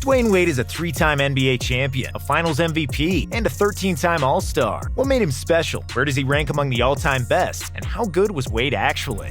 Dwyane Wade is a 3-time NBA champion, a Finals MVP, and a 13-time All-Star. What made him special? Where does he rank among the all-time best? And how good was Wade actually?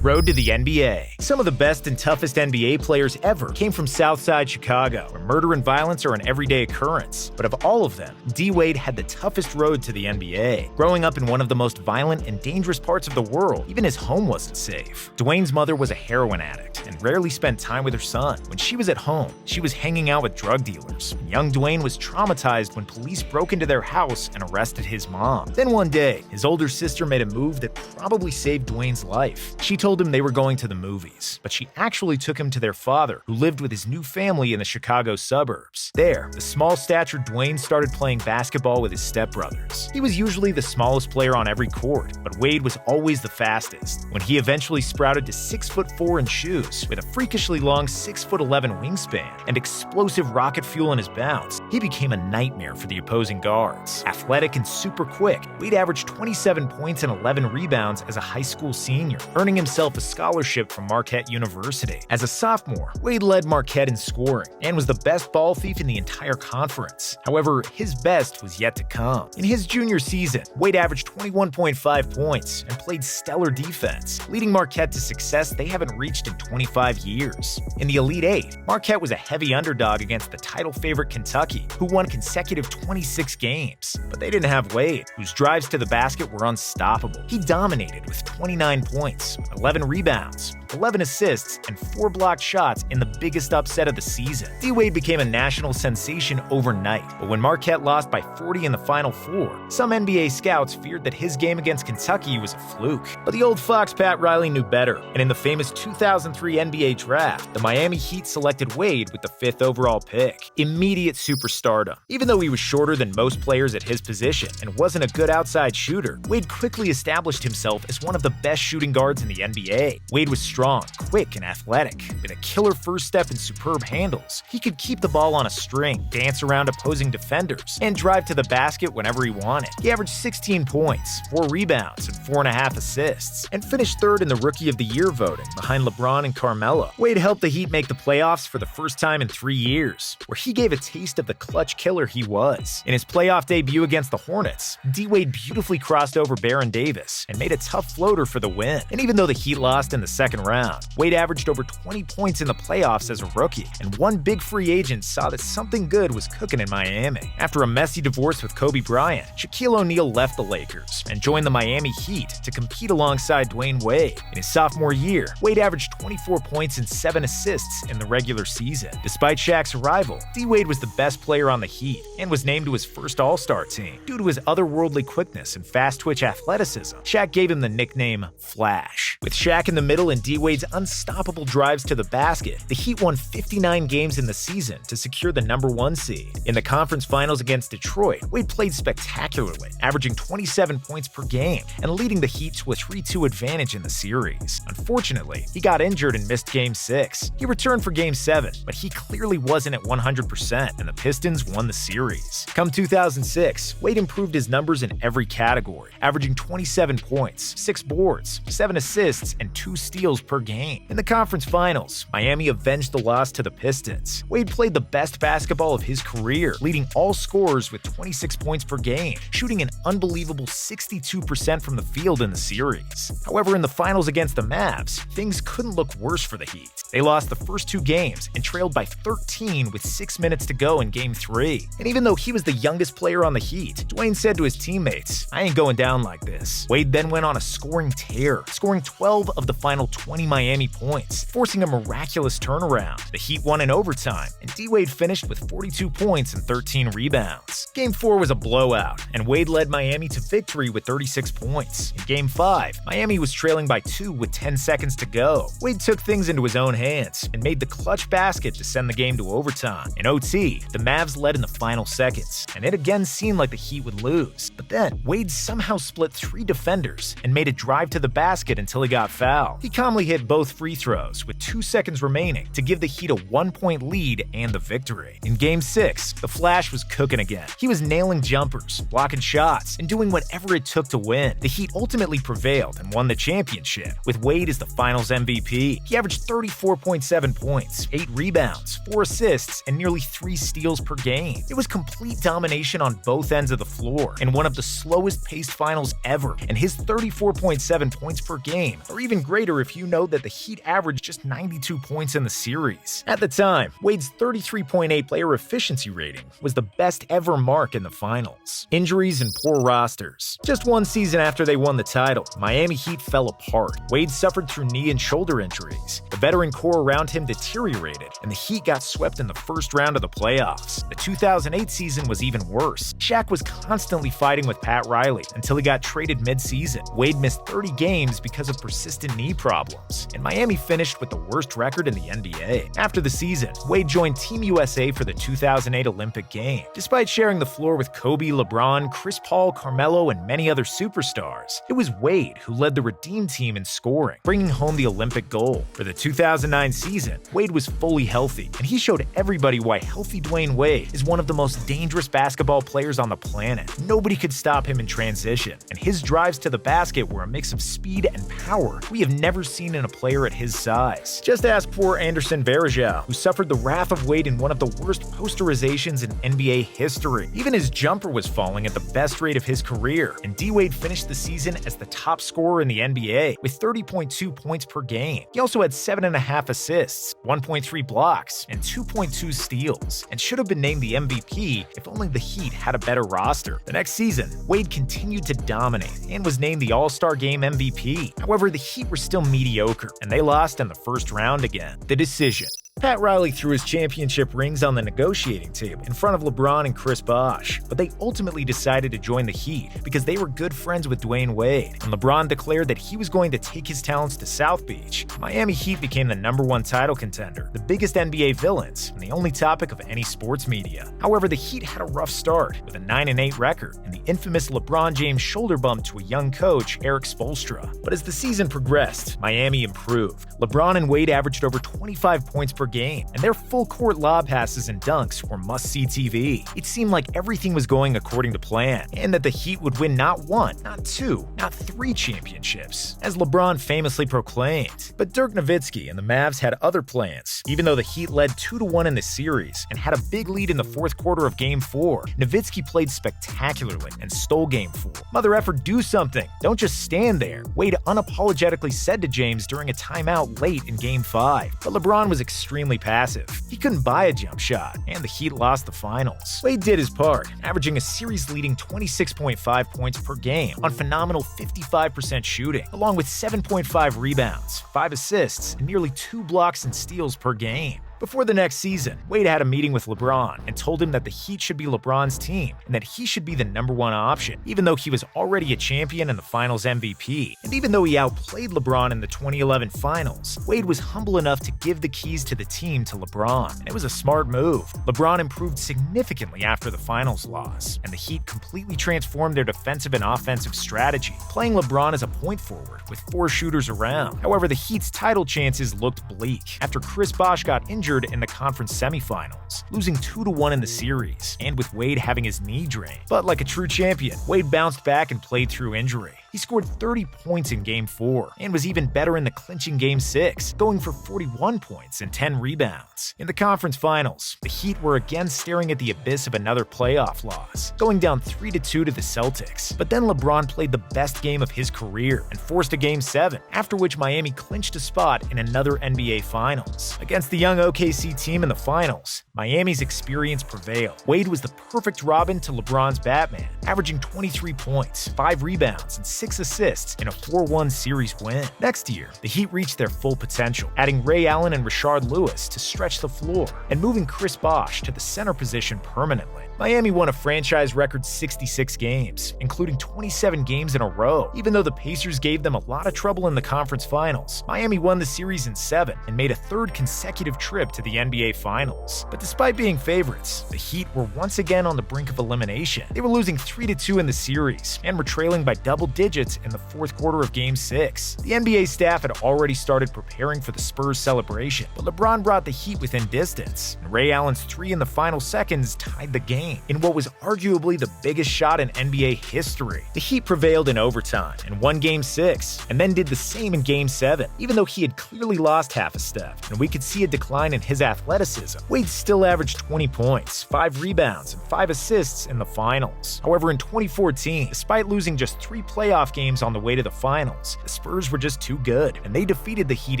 Road to the NBA. Some of the best and toughest NBA players ever came from Southside Chicago, where murder and violence are an everyday occurrence. But of all of them, D. Wade had the toughest road to the NBA. Growing up in one of the most violent and dangerous parts of the world, even his home wasn't safe. Dwyane's mother was a heroin addict and rarely spent time with her son. When she was at home, she was hanging out with drug dealers. Young Dwyane was traumatized when police broke into their house and arrested his mom. Then one day, his older sister made a move that probably saved Dwyane's life. She told him they were going to the movies, but she actually took him to their father, who lived with his new family in the Chicago suburbs. There, the small-statured Dwyane started playing basketball with his stepbrothers. He was usually the smallest player on every court, but Wade was always the fastest. When he eventually sprouted to 6'4" in shoes, with a freakishly long 6'11" wingspan and explosive rocket fuel in his bounce, he became a nightmare for the opposing guards. Athletic and super quick, Wade averaged 27 points and 11 rebounds as a high school senior, earning himself a scholarship from Marquette University. As a sophomore, Wade led Marquette in scoring and was the best ball thief in the entire conference. However, his best was yet to come. In his junior season, Wade averaged 21.5 points and played stellar defense, leading Marquette to success they haven't reached in 25 years. In the Elite Eight, Marquette was a heavy underdog against the title favorite Kentucky, who won consecutive 26 games. But they didn't have Wade, whose drives to the basket were unstoppable. He dominated with 29 points, 11 rebounds, 11 assists, and 4 blocked shots in the biggest upset of the season. D. Wade became a national sensation overnight, but when Marquette lost by 40 in the Final Four, some NBA scouts feared that his game against Kentucky was a fluke. But the old fox Pat Riley knew better, and in the famous 2003 NBA draft, the Miami Heat selected Wade with the 5th overall pick. Immediate superstardom. Even though he was shorter than most players at his position and wasn't a good outside shooter, Wade quickly established himself as one of the best shooting guards in the NBA. Wade was strong, quick, and athletic. With a killer first step and superb handles, he could keep the ball on a string, dance around opposing defenders, and drive to the basket whenever he wanted. He averaged 16 points, 4 rebounds, and 4.5 assists, and finished third in the Rookie of the Year voting, behind LeBron and Carmelo. Wade helped the Heat make the playoffs for the first time in 3 years, where he gave a taste of the clutch killer he was. In his playoff debut against the Hornets, D. Wade beautifully crossed over Baron Davis and made a tough floater for the win. And even though the Heat lost in the second round, Wade averaged over 20 points in the playoffs as a rookie, and one big free agent saw that something good was cooking in Miami. After a messy divorce with Kobe Bryant, Shaquille O'Neal left the Lakers and joined the Miami Heat to compete alongside Dwyane Wade. In his sophomore year, Wade averaged 24 points and 7 assists in the regular season. Despite Shaq's arrival, D. Wade was the best player on the Heat and was named to his first All-Star team. Due to his otherworldly quickness and fast-twitch athleticism, Shaq gave him the nickname Flash. With Shaq in the middle and D. Wade's unstoppable drives to the basket, the Heat won 59 games in the season to secure the #1 seed. In the conference finals against Detroit, Wade played spectacularly, averaging 27 points per game and leading the Heat to a 3-2 advantage in the series. Unfortunately, he got injured and missed Game 6. He returned for Game 7, but he clearly wasn't at 100%, and the Pistons won the series. Come 2006, Wade improved his numbers in every category, averaging 27 points, 6 boards, 7 assists, and 2 steals per game. In the conference finals, Miami avenged the loss to the Pistons. Wade played the best basketball of his career, leading all scorers with 26 points per game, shooting an unbelievable 62% from the field in the series. However, in the finals against the Mavs, things couldn't look worse for the Heat. They lost the first 2 games and trailed by 13 with 6 minutes to go in Game 3. And even though he was the youngest player on the Heat, Dwyane said to his teammates, "I ain't going down like this." Wade then went on a scoring tear, scoring 12 of the final 20 Miami points, forcing a miraculous turnaround. The Heat won in overtime, and D. Wade finished with 42 points and 13 rebounds. Game 4 was a blowout, and Wade led Miami to victory with 36 points. In Game 5, Miami was trailing by 2 with 10 seconds to go. Wade took things into his own hands and made the clutch basket to send the game to overtime. In OT, the Mavs led in the final seconds, and it again seemed like the Heat would lose. But then, Wade somehow split 3 defenders and made a drive to the basket until he got fouled. He calmly finally hit both free throws with 2 seconds remaining to give the Heat a 1-point lead and the victory. In Game 6, the Flash was cooking again. He was nailing jumpers, blocking shots, and doing whatever it took to win. The Heat ultimately prevailed and won the championship, with Wade as the Finals MVP. He averaged 34.7 points, 8 rebounds, 4 assists, and nearly 3 steals per game. It was complete domination on both ends of the floor, in one of the slowest-paced finals ever, and his 34.7 points per game are even greater if you know that the Heat averaged just 92 points in the series. At the time, Wade's 33.8 player efficiency rating was the best ever mark in the finals. Injuries and poor rosters. Just one season after they won the title, Miami Heat fell apart. Wade suffered through knee and shoulder injuries. The veteran core around him deteriorated, and the Heat got swept in the first round of the playoffs. The 2008 season was even worse. Shaq was constantly fighting with Pat Riley until he got traded mid-season. Wade missed 30 games because of persistent knee problems, and Miami finished with the worst record in the NBA. After the season, Wade joined Team USA for the 2008 Olympic Games. Despite sharing the floor with Kobe, LeBron, Chris Paul, Carmelo, and many other superstars, it was Wade who led the Redeem team in scoring, bringing home the Olympic gold. For the 2009 season, Wade was fully healthy, and he showed everybody why healthy Dwyane Wade is one of the most dangerous basketball players on the planet. Nobody could stop him in transition, and his drives to the basket were a mix of speed and power we have never seen in a player at his size. Just ask poor Anderson Varejao, who suffered the wrath of Wade in one of the worst posterizations in NBA history. Even his jumper was falling at the best rate of his career, and D-Wade finished the season as the top scorer in the NBA with 30.2 points per game. He also had 7.5 assists, 1.3 blocks, and 2.2 steals, and should have been named the MVP if only the Heat had a better roster. The next season, Wade continued to dominate and was named the All-Star Game MVP. However, the Heat were still mediocre, and they lost in the first round again. The decision. Pat Riley threw his championship rings on the negotiating table in front of LeBron and Chris Bosh, but they ultimately decided to join the Heat because they were good friends with Dwyane Wade, and LeBron declared that he was going to take his talents to South Beach. Miami Heat became the #1 title contender, the biggest NBA villains, and the only topic of any sports media. However, the Heat had a rough start with a 9-8 record and the infamous LeBron James shoulder bump to a young coach, Eric Spoelstra. But as the season progressed, Miami improved. LeBron and Wade averaged over 25 points per game, and their full-court lob passes and dunks were must-see TV. It seemed like everything was going according to plan, and that the Heat would win not 1, not 2, not 3 championships, as LeBron famously proclaimed. But Dirk Nowitzki and the Mavs had other plans. Even though the Heat led 2-1 in the series and had a big lead in the fourth quarter of Game 4, Nowitzki played spectacularly and stole Game 4. Mother effer, do something. Don't just stand there, Wade unapologetically said to James during a timeout late in Game 5. But LeBron was extremely passive. He couldn't buy a jump shot, and the Heat lost the finals. Wade did his part, averaging a series-leading 26.5 points per game on phenomenal 55% shooting, along with 7.5 rebounds, 5 assists, and nearly 2 blocks and steals per game. Before the next season, Wade had a meeting with LeBron and told him that the Heat should be LeBron's team and that he should be the #1 option, even though he was already a champion and the Finals MVP. And even though he outplayed LeBron in the 2011 Finals, Wade was humble enough to give the keys to the team to LeBron, and it was a smart move. LeBron improved significantly after the Finals loss, and the Heat completely transformed their defensive and offensive strategy, playing LeBron as a point forward with 4 shooters around. However, the Heat's title chances looked bleak after Chris Bosh got injured in the conference semifinals, losing 2-1 in the series, and with Wade having his knee drained. But like a true champion, Wade bounced back and played through injury. He scored 30 points in Game 4 and was even better in the clinching Game 6, going for 41 points and 10 rebounds. In the conference finals, the Heat were again staring at the abyss of another playoff loss, going down 3-2 to the Celtics. But then LeBron played the best game of his career and forced a Game 7, after which Miami clinched a spot in another NBA Finals. Against the young OKC team in the finals, Miami's experience prevailed. Wade was the perfect Robin to LeBron's Batman, averaging 23 points, 5 rebounds, and 6 assists in a 4-1 series win. Next year, the Heat reached their full potential, adding Ray Allen and Rashard Lewis to stretch the floor and moving Chris Bosh to the center position permanently. Miami won a franchise record 66 games, including 27 games in a row. Even though the Pacers gave them a lot of trouble in the conference finals, Miami won the series in 7 and made a 3rd consecutive trip to the NBA Finals. But despite being favorites, the Heat were once again on the brink of elimination. They were losing 3-2 in the series and were trailing by double digits digits in the fourth quarter of Game 6. The NBA staff had already started preparing for the Spurs celebration, but LeBron brought the Heat within distance, and Ray Allen's three in the final seconds tied the game in what was arguably the biggest shot in NBA history. The Heat prevailed in overtime and won Game 6, and then did the same in Game 7. Even though he had clearly lost half a step, and we could see a decline in his athleticism, Wade still averaged 20 points, 5 rebounds, and 5 assists in the finals. However, in 2014, despite losing just 3 playoff games on the way to the finals, the Spurs were just too good, and they defeated the Heat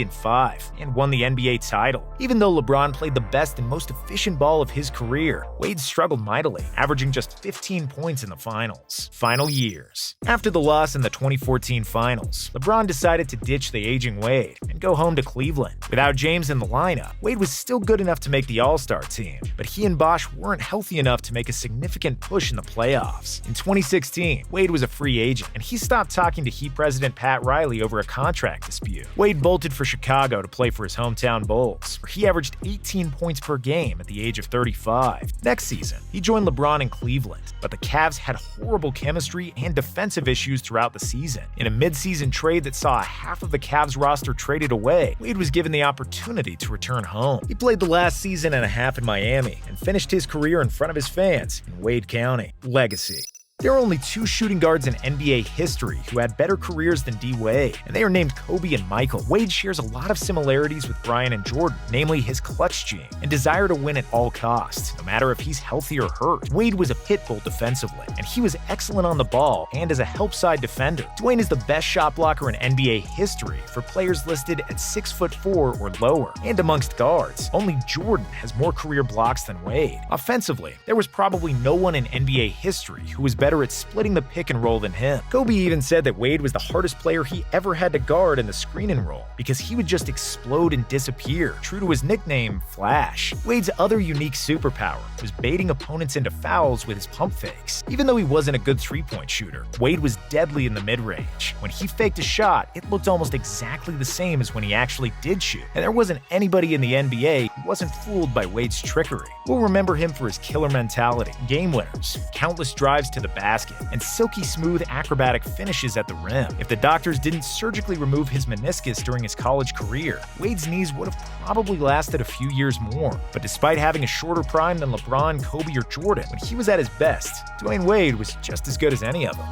in 5 and won the NBA title. Even though LeBron played the best and most efficient ball of his career, Wade struggled mightily, averaging just 15 points in the finals. Final years. After the loss in the 2014 finals, LeBron decided to ditch the aging Wade and go home to Cleveland. Without James in the lineup, Wade was still good enough to make the All-Star team, but he and Bosh weren't healthy enough to make a significant push in the playoffs. In 2016, Wade was a free agent, and he stopped talking to Heat president Pat Riley over a contract dispute. Wade bolted for Chicago to play for his hometown Bulls, where he averaged 18 points per game at the age of 35. Next season, he joined LeBron in Cleveland, but the Cavs had horrible chemistry and defensive issues throughout the season. In a mid-season trade that saw half of the Cavs roster traded away, Wade was given the opportunity to return home. He played the last season and a half in Miami and finished his career in front of his fans in Wade County. Legacy. There are only 2 shooting guards in NBA history who had better careers than D. Wade, and they are named Kobe and Michael. Wade shares a lot of similarities with Bryant and Jordan, namely his clutch gene and desire to win at all costs, no matter if he's healthy or hurt. Wade was a pit bull defensively, and he was excellent on the ball and as a help side defender. Dwyane is the best shot blocker in NBA history for players listed at 6'4" or lower, and amongst guards, only Jordan has more career blocks than Wade. Offensively, there was probably no one in NBA history who was better at splitting the pick and roll than him. Kobe even said that Wade was the hardest player he ever had to guard in the screen and roll because he would just explode and disappear, true to his nickname, Flash. Wade's other unique superpower was baiting opponents into fouls with his pump fakes. Even though he wasn't a good three-point shooter, Wade was deadly in the mid-range. When he faked a shot, it looked almost exactly the same as when he actually did shoot, and there wasn't anybody in the NBA who wasn't fooled by Wade's trickery. We'll remember him for his killer mentality, game winners, countless drives to the basket, and silky smooth acrobatic finishes at the rim. If the doctors didn't surgically remove his meniscus during his college career, Wade's knees would have probably lasted a few years more. But despite having a shorter prime than LeBron, Kobe, or Jordan, when he was at his best, Dwyane Wade was just as good as any of them.